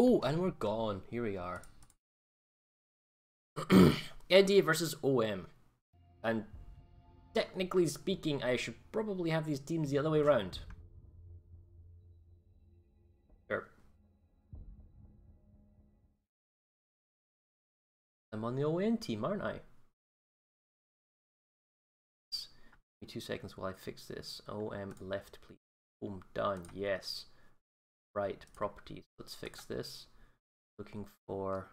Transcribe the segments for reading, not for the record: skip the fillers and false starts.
Oh, and we're gone. Here we are. NDA versus OM. And technically speaking, I should probably have these teams the other way around. Sure. I'm on the OM team, aren't I? Give me 2 seconds while I fix this. OM left, please. Boom, done. Yes. Right, properties. Let's fix this. Looking for...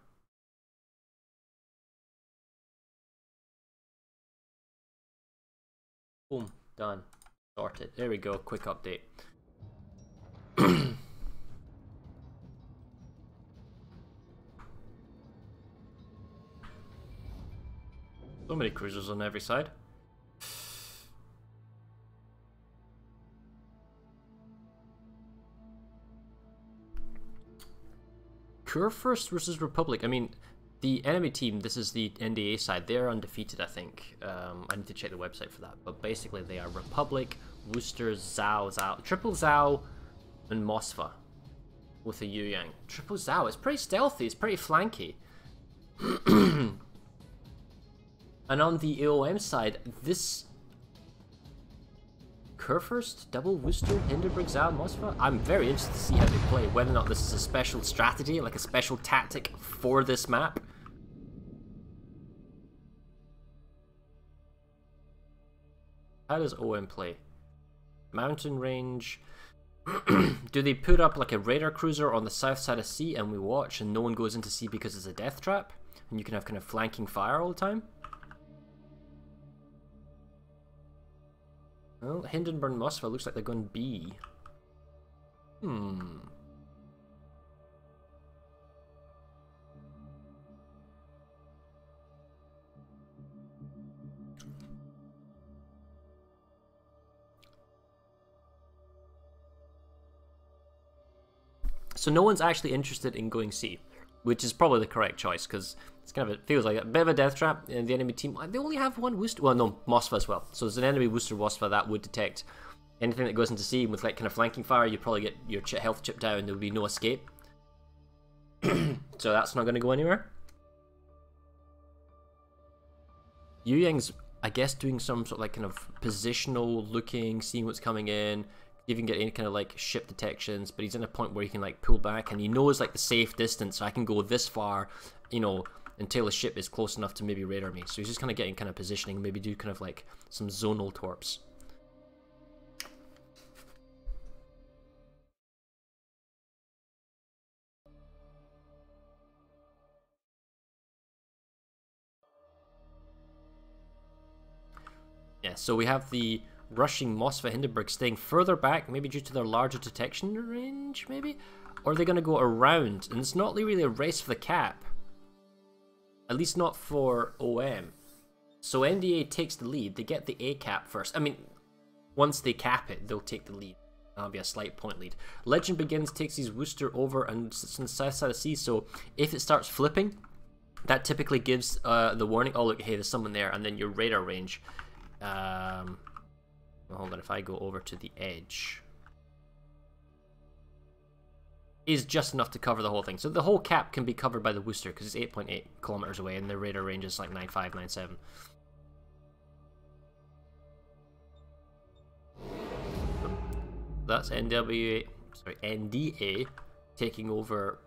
Boom, done. Sorted. There we go, quick update. So many cruisers on every side. Kurfürst versus Republic. I mean, the enemy team, this is the NDA side, they're undefeated, I think. I need to check the website for that. But basically, they are Republic, Worcester, Zhao, Triple Zhao, and Moskva with a Yu Yang. Triple Zhao, it's pretty stealthy, it's pretty flanky. And on the AOM side, this Kurfürst, double Worcester, Hindenburg, Zhao, Moskva. I'm very interested to see how they play, whether or not this is a special strategy, like a special tactic for this map. How does OM play? Mountain range. Do they put up like a radar cruiser on the south side of sea and we watch and no one goes into sea because it's a death trap? And you can have kind of flanking fire all the time? Well, Hindenburg and Moskva looks like they're going B. So no one's actually interested in going C, which is probably the correct choice, because it's kind of, it feels like a bit of a death trap in the enemy team. They only have one Worcester, well no, Moskva as well. So there's an enemy Worcester Moskva that would detect anything that goes into C with like kind of flanking fire. You probably get your health chipped down, there would be no escape. So that's not going to go anywhere. Yu Yang's, I guess, doing some sort of like kind of positional looking, seeing what's coming in. You can get any kind of like ship detections, but he's in a point where he can like pull back and he knows like the safe distance, so I can go this far, you know, until a ship is close enough to maybe radar me. So he's just kind of getting kind of positioning, maybe do kind of like some zonal torps. Yeah, so we have the rushing Moskva Hindenburg staying further back, maybe due to their larger detection range, maybe? Or are they going to go around? And it's not really a race for the cap. At least not for OM. So NDA takes the lead. They get the A cap first. I mean, once they cap it, they'll take the lead. That'll be a slight point lead. Legend Begins takes his Worcester over and sits on the south side of the sea, so if it starts flipping, that typically gives the warning, oh look, hey, there's someone there, and then your radar range. Well, hold on, if I go over to the edge, is just enough to cover the whole thing. So the whole cap can be covered by the Worcester because it's 8.8 kilometers away and the radar range is like 9.5, 9.7. That's NDA taking over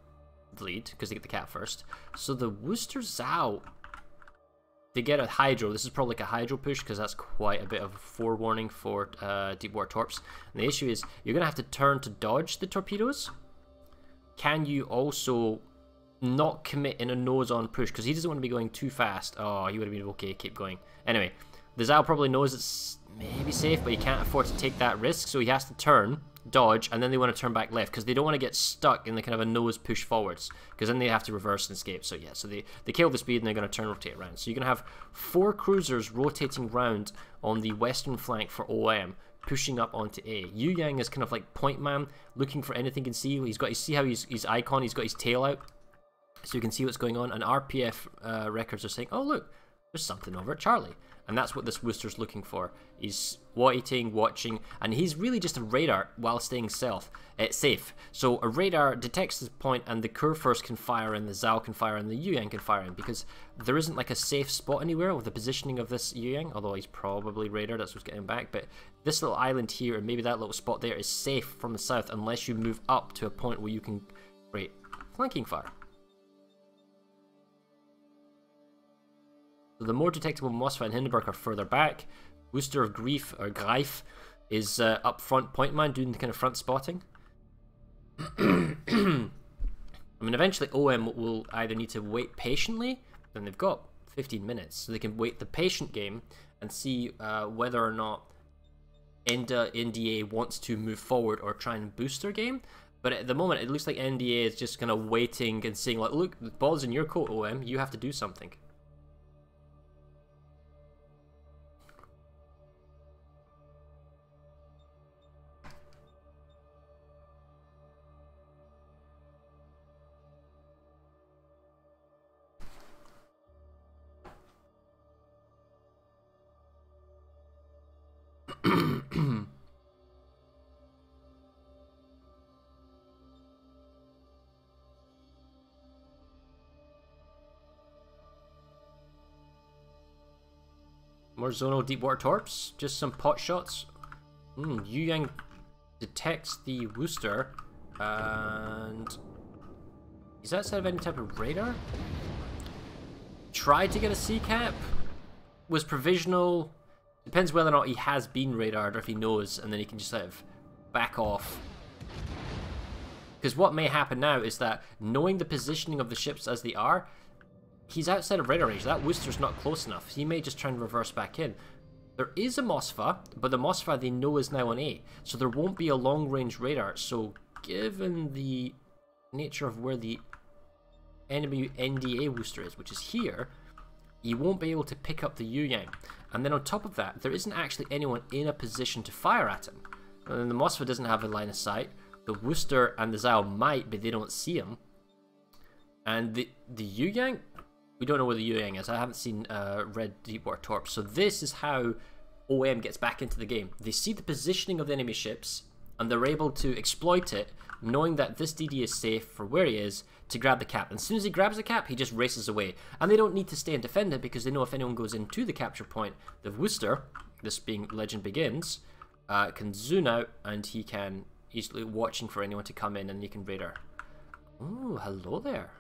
the lead because they get the cap first. So the Worcester Zhao, they get a hydro. This is probably like a hydro push because that's quite a bit of a forewarning for deep water torps. And the issue is you're going to have to turn to dodge the torpedoes. Can you also not commit in a nose-on push? Because he doesn't want to be going too fast. Oh, he would have been okay, keep going. Anyway, the Zhao probably knows it's maybe safe, but he can't afford to take that risk, so he has to turn, dodge, and then they want to turn back left because they don't want to get stuck in the kind of a nose push forwards, because then they have to reverse and escape. So yeah, so they kill the speed and they're going to turn, rotate around. So you're going to have 4 cruisers rotating round on the western flank for OM, pushing up onto A. Yu Yang is kind of like point man, looking for anything he can see. He's got, you see how his icon, he's got his tail out, so you can see what's going on. And RPF records are saying, oh look, there's something over at Charlie. And that's what this Worcester's looking for. He's waiting, watching, and he's really just a radar while staying safe. So a radar detects this point, and the Kurfürst can fire in, the Zhao can fire in, the Yu Yang can fire in, because there isn't like a safe spot anywhere with the positioning of this Yu Yang, although he's probably radar, that's what's getting back. But this little island here, and maybe that little spot there, is safe from the south unless you move up to a point where you can create flanking fire. So the more detectable Moskva and Hindenburg are further back. Worcester of Greif is up front, point man, doing the kind of front spotting. I mean, eventually OM will either need to wait patiently, and they've got 15 minutes, so they can wait the patient game and see whether or not NDA wants to move forward or try and boost their game. But at the moment, it looks like NDA is just kind of waiting and saying, like, look, the ball's in your court, OM, you have to do something. More zonal deep water torps, just some pot shots. Yu Yang detects the Worcester, and he's outside of any type of radar. Tried to get a C cap, was provisional. Depends whether or not he has been radared or if he knows, and then he can just sort of back off. Because what may happen now is that, knowing the positioning of the ships as they are, he's outside of radar range. That Worcester's not close enough. He may just try and reverse back in. There is a Moskva, but the Moskva they know is now on A, so there won't be a long-range radar. So given the nature of where the enemy NDA Worcester is, which is here, he won't be able to pick up the Yu Yang. And then on top of that, there isn't actually anyone in a position to fire at him. And then the Moskva doesn't have a line of sight. The Worcester and the Zhao might, but they don't see him. And the Yu Yang, we don't know where the Yu Yang is. I haven't seen red deepwater torps. So this is how OM gets back into the game. They see the positioning of the enemy ships, and they're able to exploit it, knowing that this DD is safe for where he is, to grab the cap. And as soon as he grabs the cap, he just races away. And they don't need to stay and defend it, because they know if anyone goes into the capture point, the Worcester, this being Legend Begins, can zoom out, and he can easily watching for anyone to come in, and he can radar. Oh, hello there.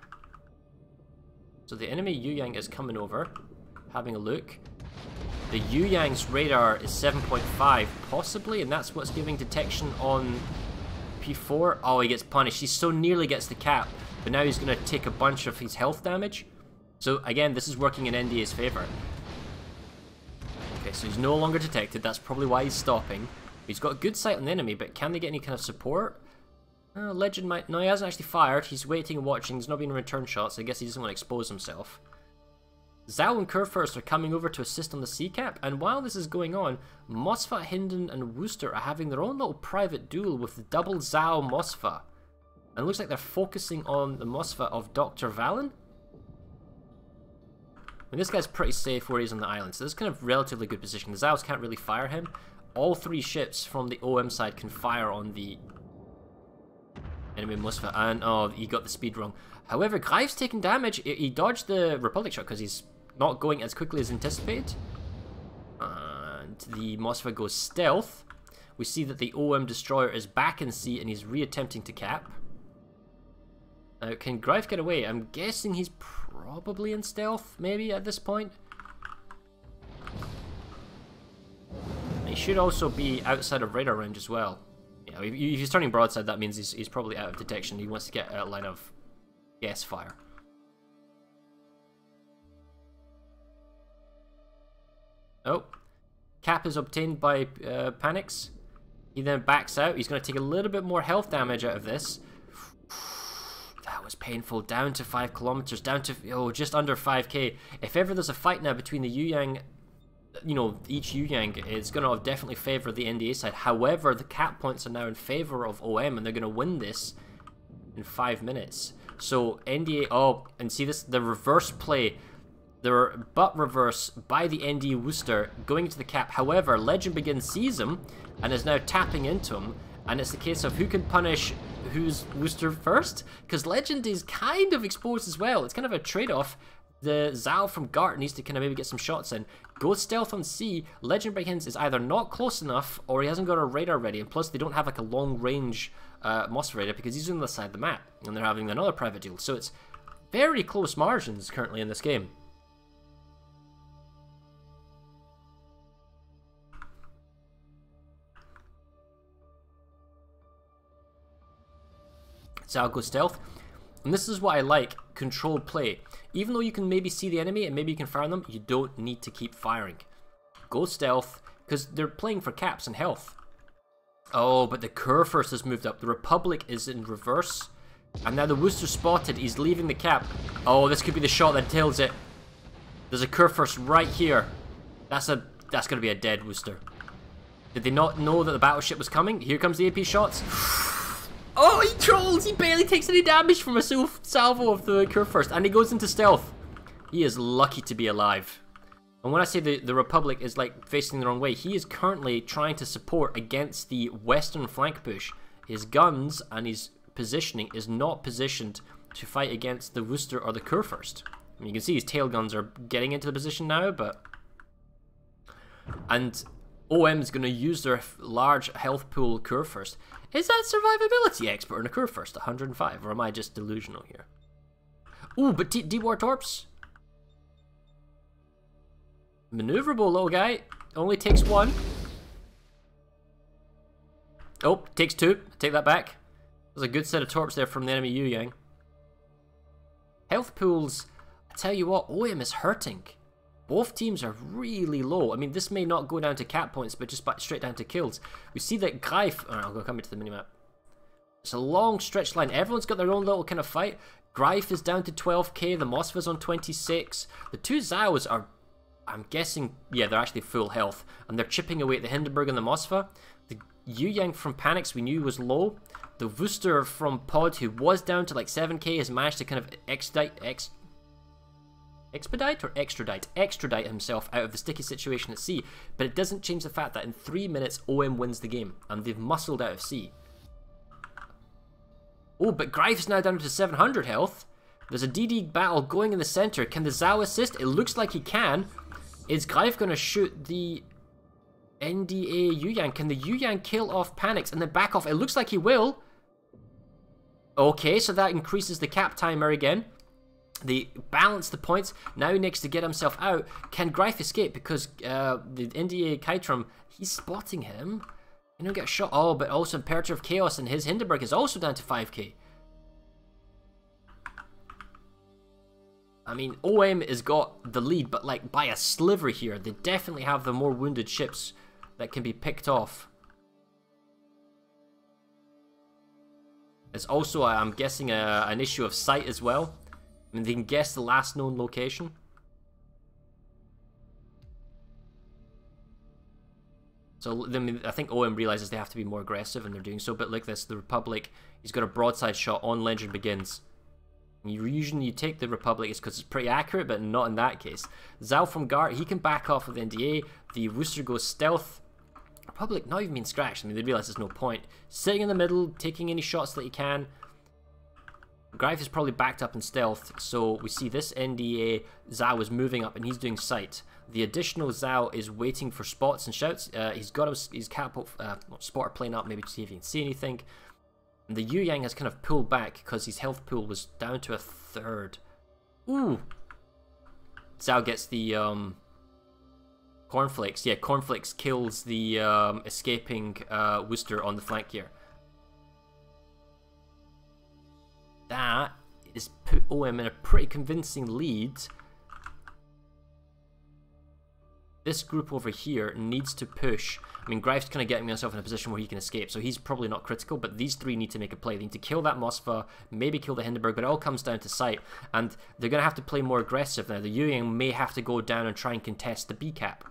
So the enemy Yu Yang is coming over, having a look. The Yu Yang's radar is 7.5, possibly, and that's what's giving detection on P4. Oh, he gets punished. He so nearly gets the cap, but now he's going to take a bunch of his health damage. So again, this is working in NDA's favour. Okay, so he's no longer detected. That's probably why he's stopping. He's got good sight on the enemy, but can they get any kind of support? Legend might... No, he hasn't actually fired. He's waiting and watching. He's not being return shots. I guess he doesn't want to expose himself. Zhao and Kurfürst are coming over to assist on the C cap, and while this is going on, Moskva, Hinden, and Worcester are having their own little private duel with the double Zhao Moskva. And it looks like they're focusing on the Moskva of Dr. Valen. I mean, this guy's pretty safe where he's on the island, so this is kind of relatively good position. The Zhaos can't really fire him. All three ships from the OM side can fire on the enemy Moskva, and oh, he got the speed wrong. However, Greif's taking damage. He dodged the Republic shot because he's not going as quickly as anticipated. And the Moskva goes stealth. We see that the OM destroyer is back in sea and he's re-attempting to cap. Now, can Greif get away? I'm guessing he's probably in stealth, maybe, at this point. He should also be outside of radar range as well. You know, if he's turning broadside, that means he's probably out of detection. He wants to get a line of gas fire. Oh, cap is obtained by Panics. He then backs out. He's going to take a little bit more health damage out of this. That was painful. Down to 5 kilometers, down to just under 5k. If ever there's a fight now between the Yu Yang, you know, each Yu Yang, it's going to definitely favour the NDA side. However, the cap points are now in favour of OM, and they're going to win this in 5 minutes. So NDA, oh, and see this, the reverse play. They're butt reverse by the NDA Worcester going into the cap. However, Legend Begins sees him and is now tapping into him. And it's the case of who can punish whose Worcester first. Because Legend is kind of exposed as well. It's kind of a trade-off. The Zhao from Gart needs to kind of maybe get some shots in. Goes stealth on C. Legend Begins is either not close enough or he hasn't got a radar ready. And plus they don't have like a long range Moss radar because he's on the side of the map. And they're having another private deal. So it's very close margins currently in this game. Zhao goes stealth, and this is what I like, controlled play. Even though you can maybe see the enemy and maybe you can fire on them, you don't need to keep firing. Go stealth, because they're playing for caps and health. Oh, but the Kerr first has moved up. The Republic is in reverse, and now the Worcester spotted. He's leaving the cap. Oh, this could be the shot that tails it. There's a Kerr first right here. That's going to be a dead Worcester. Did they not know that the battleship was coming? Here comes the AP shots. Oh, he trolls! He barely takes any damage from a salvo of the Kerr first, and he goes into stealth. He is lucky to be alive. And when I say the Republic is like facing the wrong way, he is currently trying to support against the western flank push. His guns and his positioning is not positioned to fight against the Worcester or the Kerr first. I mean, you can see his tail guns are getting into the position now, but... And OM is going to use their large health pool Kerr first. Is that survivability expert in a Kerr first, 105, or am I just delusional here? Ooh, but Deep War Torps. Maneuverable, little guy. Only takes one. Oh, takes two. Take that back. There's a good set of torps there from the enemy Yu Yang. Health pools, I tell you what, OM is hurting. Both teams are really low. I mean, this may not go down to cap points, but just straight down to kills. We see that Greif... Oh, I'll go come into the minimap. It's a long stretch line. Everyone's got their own little kind of fight. Greif is down to 12k. The Moskva's on 26. The two Zhaos are... I'm guessing... Yeah, they're actually full health. And they're chipping away at the Hindenburg and the Moskva. The Yu Yang from Panics we knew was low. The Worcester from Pod, who was down to like 7k, has managed to kind of extradite himself out of the sticky situation at sea, but it doesn't change the fact that in 3 minutes OM wins the game and they've muscled out of sea. Oh, but Greif's now down to 700 health. There's a DD battle going in the center. Can the Zhao assist? It looks like he can. Is Greif going to shoot the NDA Yu Yang? Can the Yu Yang kill off Panics and then back off? It looks like he will. Okay, so that increases the cap timer again. They balance the points. Now he needs to get himself out. Can Greif escape? Because the NDA Kaitram, he's spotting him. You know, get shot. Oh, but also Imperator of Chaos and his Hindenburg is also down to 5k. I mean, OM has got the lead, but like by a sliver here. They definitely have the more wounded ships that can be picked off. It's also, I'm guessing, an issue of sight as well. I mean, they can guess the last known location. So, I mean, I think OM realizes they have to be more aggressive, and they're doing so. But like this, the Republic, he's got a broadside shot on Legend Begins. And usually you take the Republic is because it's pretty accurate, but not in that case. Zhao from Gart, he can back off with NDA. The Worcester goes stealth. Republic not even being scratched. I mean, they realize there's no point. Sitting in the middle, taking any shots that he can. Greif is probably backed up in stealth, so we see this NDA Zhao is moving up and he's doing sight. The additional Zhao is waiting for spots and shouts. He's got his catapult spotter plane up, maybe to see if he can see anything. And the Yu Yang has kind of pulled back because his health pool was down to a third. Ooh! Zhao gets the Cornflakes. Yeah, Cornflakes kills the escaping Worcester on the flank here. That is put OM in a pretty convincing lead. This group over here needs to push. I mean, Greif's kind of getting himself in a position where he can escape, so he's probably not critical, but these three need to make a play. They need to kill that Moskva, maybe kill the Hindenburg, but it all comes down to sight, and they're going to have to play more aggressive now. The Yu Yang may have to go down and try and contest the B cap.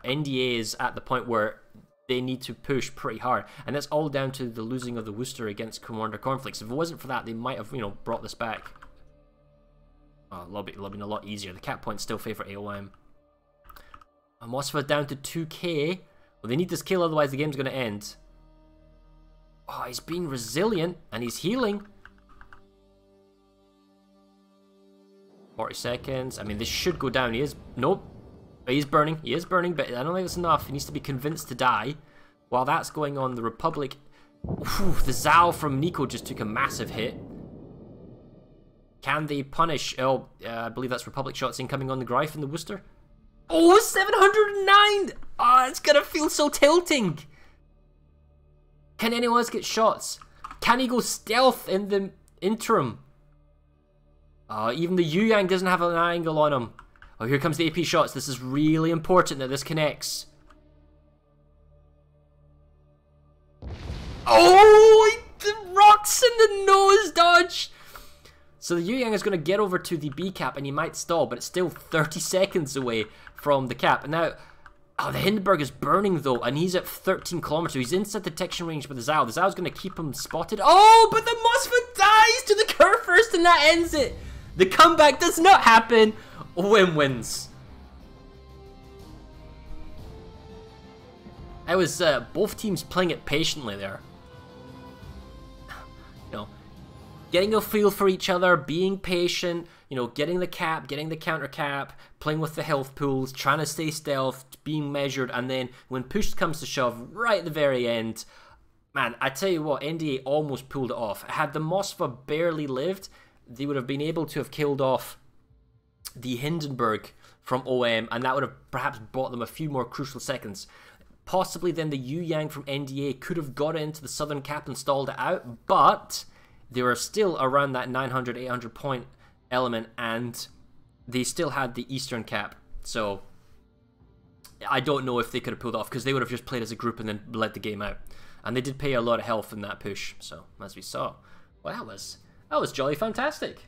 NDA is at the point where they need to push pretty hard, and that's all down to the losing of the Worcester against Commander Cornflakes. If it wasn't for that, they might have, you know, brought this back. Oh, lobby been a lot easier. The cap points still favour AOM. Mosfa down to 2k. Well, they need this kill, otherwise the game's going to end. Oh, he's being resilient, and he's healing. 40 seconds. I mean, this should go down. He is... Nope. He's burning. He is burning, but I don't think that's enough. He needs to be convinced to die. While that's going on, the Republic... Whew, the Zao from Nico just took a massive hit. Can they punish... Oh, I believe that's Republic shots incoming on the Greif and the Worcester. Oh, 709! Oh, it's gonna feel so tilting. Can anyone else get shots? Can he go stealth in the interim? Even the Yu Yang doesn't have an angle on him. Oh, here comes the AP shots. This is really important that this connects. Oh, the rocks in the nose dodge. So the Yu Yang is going to get over to the B cap and he might stall, but it's still 30 seconds away from the cap. And now, oh, the Hindenburg is burning though, and he's at 13 kilometers. So he's inside detection range with the Zao. The Zao's going to keep him spotted. Oh, but the Mossman dies to the curve first, and that ends it. The comeback does not happen. OM wins. I was both teams playing it patiently there. You know, getting a feel for each other, being patient, you know, getting the cap, getting the counter cap, playing with the health pools, trying to stay stealth, being measured, and then when push comes to shove, right at the very end, man, I tell you what, NDA almost pulled it off. Had the Moskva barely lived, they would have been able to have killed off the Hindenburg from OM, and that would have perhaps bought them a few more crucial seconds. Possibly then the Yu Yang from NDA could have got into the southern cap and stalled it out, but they were still around that 900, 800 point element, and they still had the eastern cap. So I don't know if they could have pulled off, because they would have just played as a group and then led the game out. And they did pay a lot of health in that push, so as we saw. Well, that was jolly fantastic.